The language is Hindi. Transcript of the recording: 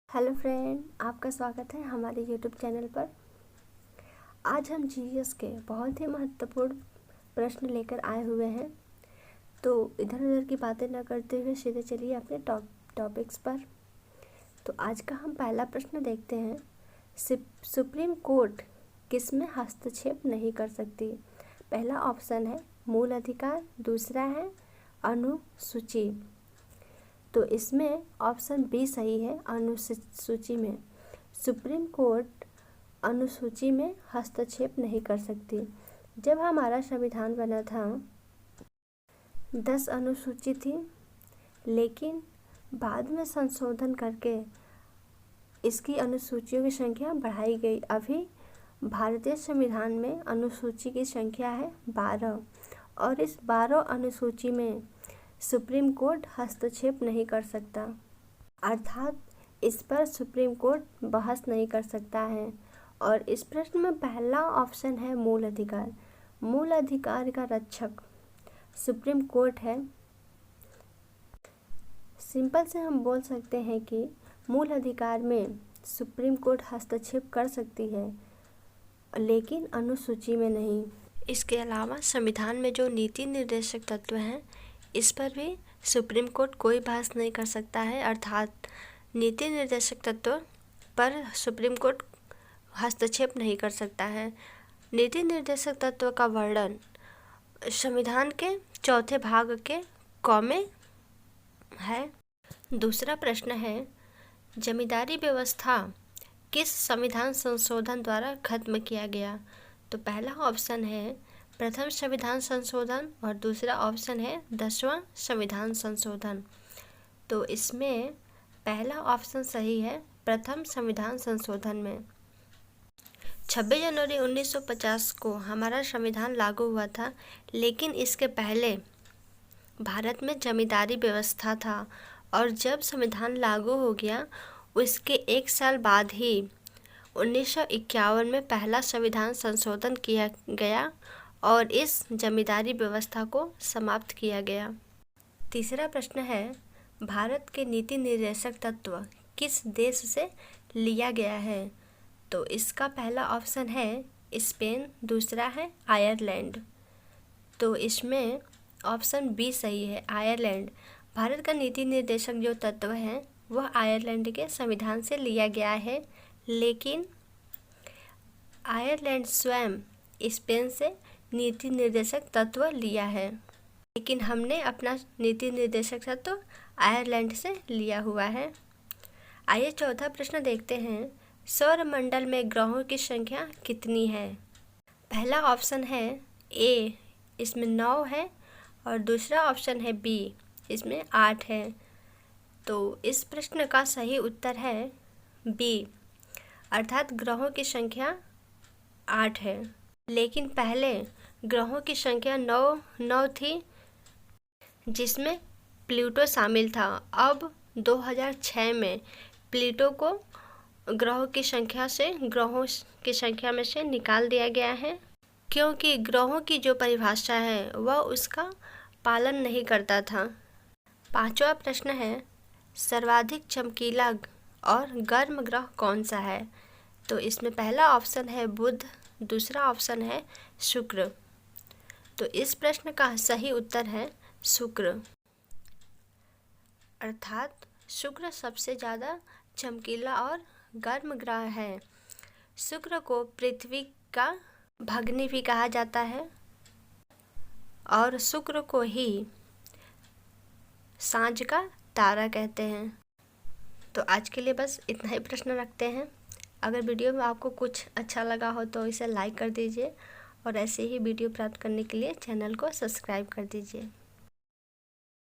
हेलो फ्रेंड, आपका स्वागत है हमारे यूट्यूब चैनल पर। आज हम जीएस के बहुत ही महत्वपूर्ण प्रश्न लेकर आए हुए हैं। तो इधर उधर की बातें न करते हुए सीधे चलिए अपने टॉपिक्स पर। तो आज का हम पहला प्रश्न देखते हैं। सुप्रीम कोर्ट किस में हस्तक्षेप नहीं कर सकती? पहला ऑप्शन है मूल अधिकार, दूसरा है अनुसूची। तो इसमें ऑप्शन बी सही है। अनुसूची में सुप्रीम कोर्ट अनुसूची में हस्तक्षेप नहीं कर सकती। जब हमारा संविधान बना था 10 अनुसूची थी, लेकिन बाद में संशोधन करके इसकी अनुसूचियों की संख्या बढ़ाई गई। अभी भारतीय संविधान में अनुसूची की संख्या है 12 और इस 12 अनुसूची में सुप्रीम कोर्ट हस्तक्षेप नहीं कर सकता, अर्थात इस पर सुप्रीम कोर्ट बहस नहीं कर सकता है। और इस प्रश्न में पहला ऑप्शन है मूल अधिकार। मूल अधिकार का रक्षक सुप्रीम कोर्ट है। सिंपल से हम बोल सकते हैं कि मूल अधिकार में सुप्रीम कोर्ट हस्तक्षेप कर सकती है, लेकिन अनुसूची में नहीं। इसके अलावा संविधान में जो नीति निर्देशक तत्व हैं, इस पर भी सुप्रीम कोर्ट कोई बहस नहीं कर सकता है, अर्थात नीति निर्देशक तत्व पर सुप्रीम कोर्ट हस्तक्षेप नहीं कर सकता है। नीति निर्देशक तत्व का वर्णन संविधान के चौथे भाग के क में है। दूसरा प्रश्न है, जमींदारी व्यवस्था किस संविधान संशोधन द्वारा खत्म किया गया? तो पहला ऑप्शन है प्रथम संविधान संशोधन और दूसरा ऑप्शन है 10वां संविधान संशोधन। तो इसमें पहला ऑप्शन सही है, प्रथम संविधान संशोधन में 26 जनवरी 1950 को हमारा संविधान लागू हुआ था, लेकिन इसके पहले भारत में जमींदारी व्यवस्था था और जब संविधान लागू हो गया उसके एक साल बाद ही 1951 में पहला संविधान संशोधन किया गया और इस जमींदारी व्यवस्था को समाप्त किया गया। तीसरा प्रश्न है, भारत के नीति निर्देशक तत्व किस देश से लिया गया है? तो इसका पहला ऑप्शन है स्पेन, दूसरा है आयरलैंड। तो इसमें ऑप्शन बी सही है, आयरलैंड। भारत का नीति निर्देशक जो तत्व है वह आयरलैंड के संविधान से लिया गया है, लेकिन आयरलैंड स्वयं स्पेन से नीति निर्देशक तत्व लिया है, लेकिन हमने अपना नीति निर्देशक तत्व आयरलैंड से लिया हुआ है। आइए चौथा प्रश्न देखते हैं। सौरमंडल में ग्रहों की संख्या कितनी है? पहला ऑप्शन है ए, इसमें 9 है और दूसरा ऑप्शन है बी, इसमें 8 है। तो इस प्रश्न का सही उत्तर है बी, अर्थात ग्रहों की संख्या 8 है। लेकिन पहले ग्रहों की संख्या 9 थी, जिसमें प्लूटो शामिल था। अब 2006 में प्लूटो को ग्रहों की संख्या में से निकाल दिया गया है, क्योंकि ग्रहों की जो परिभाषा है वह उसका पालन नहीं करता था। पांचवा प्रश्न है, सर्वाधिक चमकीला और गर्म ग्रह कौन सा है? तो इसमें पहला ऑप्शन है बुध, दूसरा ऑप्शन है शुक्र। तो इस प्रश्न का सही उत्तर है शुक्र, अर्थात शुक्र सबसे ज़्यादा चमकीला और गर्म ग्रह है। शुक्र को पृथ्वी का भग्नी भी कहा जाता है और शुक्र को ही सांझ का तारा कहते हैं। तो आज के लिए बस इतना ही प्रश्न रखते हैं। अगर वीडियो में आपको कुछ अच्छा लगा हो तो इसे लाइक कर दीजिए और ऐसे ही वीडियो प्राप्त करने के लिए चैनल को सब्सक्राइब कर दीजिए।